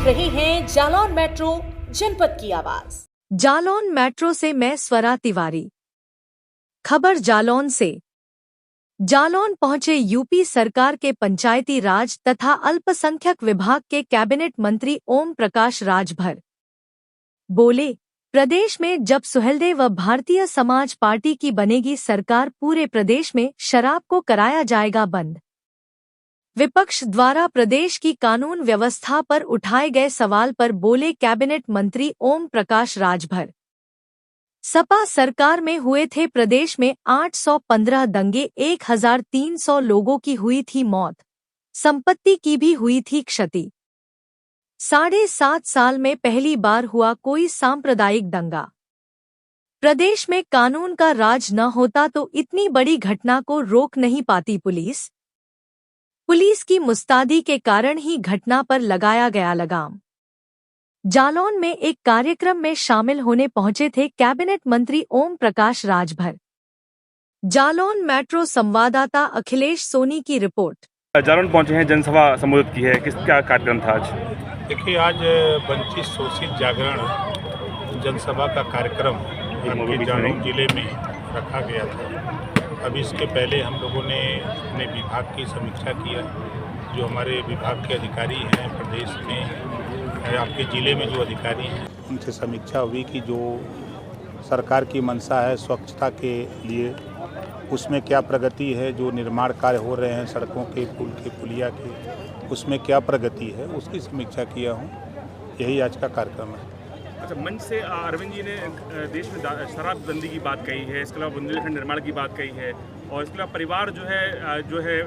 रहे हैं जालौन मेट्रो जनपद की आवाज। जालौन मेट्रो से मैं स्वरा तिवारी। खबर जालौन से। जालौन पहुंचे यूपी सरकार के पंचायती राज तथा अल्पसंख्यक विभाग के कैबिनेट मंत्री ओम प्रकाश राजभर बोले, प्रदेश में जब सुहेलदेव व भारतीय समाज पार्टी की बनेगी सरकार, पूरे प्रदेश में शराब को कराया जाएगा बंद। विपक्ष द्वारा प्रदेश की कानून व्यवस्था पर उठाए गए सवाल पर बोले कैबिनेट मंत्री ओम प्रकाश राजभर। सपा सरकार में हुए थे प्रदेश में 815 दंगे, 1300 लोगों की हुई थी मौत, संपत्ति की भी हुई थी क्षति। 7.5 साल में पहली बार हुआ कोई सांप्रदायिक दंगा। प्रदेश में कानून का राज न होता तो इतनी बड़ी घटना को रोक नहीं पाती पुलिस। पुलिस की मुस्तैदी के कारण ही घटना पर लगाया गया लगाम। जालौन में एक कार्यक्रम में शामिल होने पहुंचे थे कैबिनेट मंत्री ओम प्रकाश राजभर। जालौन मेट्रो संवाददाता अखिलेश सोनी की रिपोर्ट। जालौन पहुंचे हैं, जनसभा संबोधित की है, क्या कार्यक्रम था आज? देखिए, आज वंचित शोषित जागरण जनसभा का कार्यक्रम जालौन जिले में रखा गया था। अब इसके पहले हम लोगों ने अपने विभाग की समीक्षा किया। जो हमारे विभाग के अधिकारी हैं प्रदेश में, आपके ज़िले में जो अधिकारी हैं, उनसे समीक्षा हुई कि जो सरकार की मंशा है स्वच्छता के लिए, उसमें क्या प्रगति है। जो निर्माण कार्य हो रहे हैं सड़कों के, पुल के, पुलिया के, उसमें क्या प्रगति है, उसकी समीक्षा किया हूँ। यही आज का कार्यक्रम है। अच्छा, मंच से अरविंद जी ने देश में शराबबंदी की बात कही है, इसके अलावा बुंदेलखंड निर्माण की बात कही है, और इसके अलावा परिवार जो है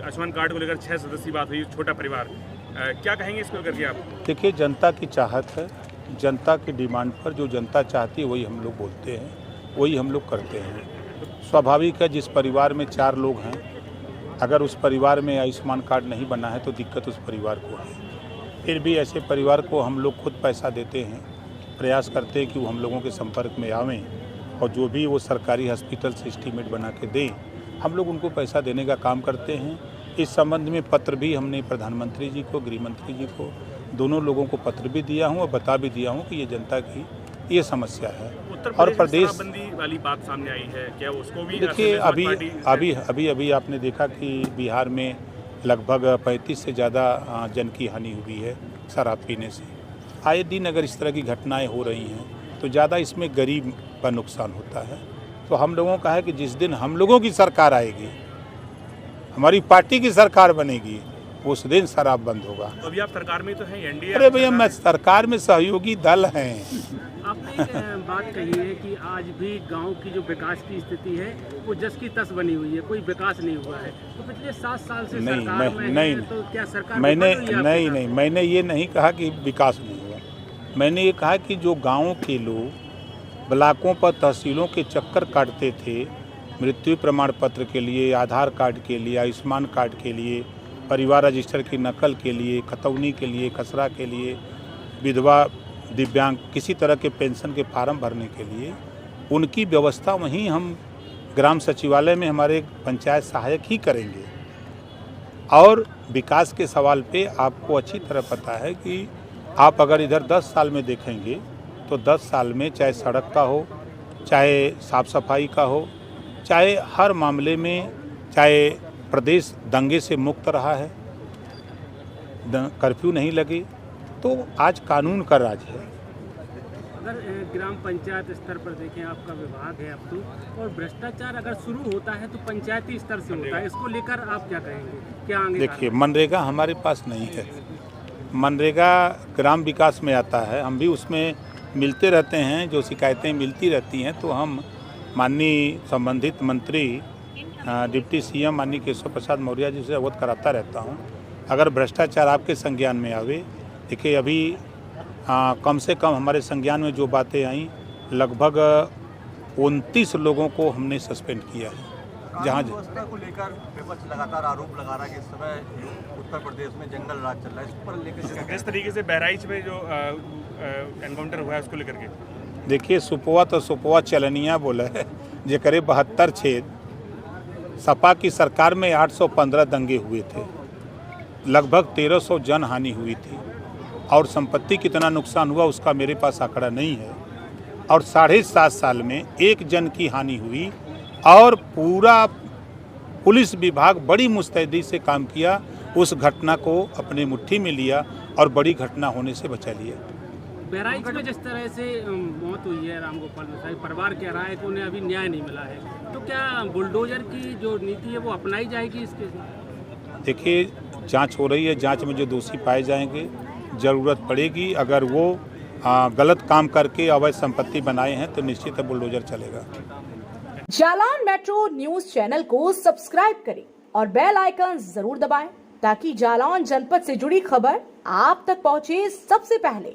आयुष्मान कार्ड को लेकर 6 सदस्य बात हुई, छोटा परिवार। क्या कहेंगे इसको लेकर के आप? देखिए, जनता की चाहत है, जनता की डिमांड पर जो जनता चाहती है वही हम लोग बोलते हैं, वही हम लोग करते हैं। स्वाभाविक है, जिस परिवार में 4 लोग हैं, अगर उस परिवार में आयुष्मान कार्ड नहीं बना है तो दिक्कत उस परिवार को है। फिर भी ऐसे परिवार को हम लोग खुद पैसा देते हैं, प्रयास करते हैं कि वो हम लोगों के संपर्क में आवें, और जो भी वो सरकारी हॉस्पिटल से एस्टीमेट बना के दें, हम लोग उनको पैसा देने का काम करते हैं। इस संबंध में पत्र भी हमने प्रधानमंत्री जी को, गृह मंत्री जी को, दोनों लोगों को पत्र भी दिया हूँ और बता भी दिया हूँ कि ये जनता की ये समस्या है। और प्रदेश शराबबंदी वाली बात सामने आई है, क्या उसको भी? देखिए, अभी आपने देखा कि बिहार में लगभग 35 से ज़्यादा जन की हानि हुई है शराब पीने से। आए दिन अगर इस तरह की घटनाएं हो रही हैं तो ज़्यादा इसमें गरीब का नुकसान होता है। तो हम लोगों का है कि जिस दिन हम लोगों की सरकार आएगी, हमारी पार्टी की सरकार बनेगी, उस दिन शराब बंद होगा। तो अभी आप सरकार में तो हैं, एनडीए। अरे भैया, मैं सरकार में सहयोगी दल हैं। आपने बात कही है कि आज भी गांव की जो विकास की स्थिति है वो जस की तस बनी हुई है, कोई विकास नहीं हुआ है। तो पिछले 7 साल से सरकार में है, तो क्या सरकार मैंने ये नहीं कहा कि विकास नहीं हुआ। मैंने ये कहा कि जो गाँव के लोग ब्लॉकों पर, तहसीलों के चक्कर काटते थे मृत्यु प्रमाण पत्र के लिए, आधार कार्ड के लिए, आयुष्मान कार्ड के लिए, परिवार रजिस्टर की नकल के लिए, खतौनी के लिए, खसरा के लिए, विधवा, दिव्यांग, किसी तरह के पेंशन के फार्म भरने के लिए, उनकी व्यवस्था वहीं हम ग्राम सचिवालय में हमारे पंचायत सहायक ही करेंगे। और विकास के सवाल पे आपको अच्छी तरह पता है कि आप अगर इधर 10 साल में देखेंगे तो 10 साल में चाहे सड़क का हो, चाहे साफ सफाई का हो, चाहे हर मामले में, चाहे प्रदेश दंगे से मुक्त रहा है, कर्फ्यू नहीं लगी, तो आज कानून का राज है। अगर ग्राम पंचायत स्तर पर देखें, आपका विभाग है अब तो, और भ्रष्टाचार अगर शुरू होता है तो पंचायती स्तर से होता है, इसको लेकर आप क्या कहेंगे? क्या आगे? देखिए, मनरेगा हमारे पास नहीं है। मनरेगा ग्राम विकास में आता है, हम भी उसमें मिलते रहते हैं, जो शिकायतें मिलती रहती हैं तो हम माननीय संबंधित मंत्री डिप्टी सीएम माननीय केशव प्रसाद मौर्य जी से अवगत कराता रहता हूं। अगर भ्रष्टाचार आपके संज्ञान में आवे, देखिए अभी कम से कम हमारे संज्ञान में जो बातें आई, लगभग 29 लोगों को हमने सस्पेंड किया है। जहाँ व्यवस्था को लेकर विपक्ष लगातार आरोप लगा रहा है कि इस समय उत्तर प्रदेश में जंगल राज चल रहा है, इस पर लेकर किस तरीके से बहराइच में जो एनकाउंटर हुआ है उसको लेकर के? देखिए, सुपवा तो सुपवा चलनिया बोला है, जे करे 72 छेद। सपा की सरकार में 815 दंगे हुए थे, लगभग 1300 जन हानि हुई थी। और संपत्ति कितना नुकसान हुआ उसका मेरे पास आंकड़ा नहीं है। और 7.5 साल में 1 जन की हानि हुई और पूरा पुलिस विभाग बड़ी मुस्तैदी से काम किया, उस घटना को अपने मुट्ठी में लिया और बड़ी घटना होने से बचा लिया। बहराइच में जिस तरह से मौत हुई है रामगोपाल मिश्रा, परिवार कह रहा है कि उन्हें अभी न्याय नहीं मिला है, तो क्या बुलडोजर की जो नीति है वो अपनाई जाएगी इसके? देखिए, जांच हो रही है, जांच में जो दोषी पाए जाएंगे ज़रूरत पड़ेगी, अगर वो गलत काम करके अवैध संपत्ति बनाए हैं तो निश्चित है बुलडोजर चलेगा। जालौन मेट्रो न्यूज चैनल को सब्सक्राइब करें और बेल आइकन जरूर दबाएं ताकि जालौन जनपद से जुड़ी खबर आप तक पहुंचे सबसे पहले।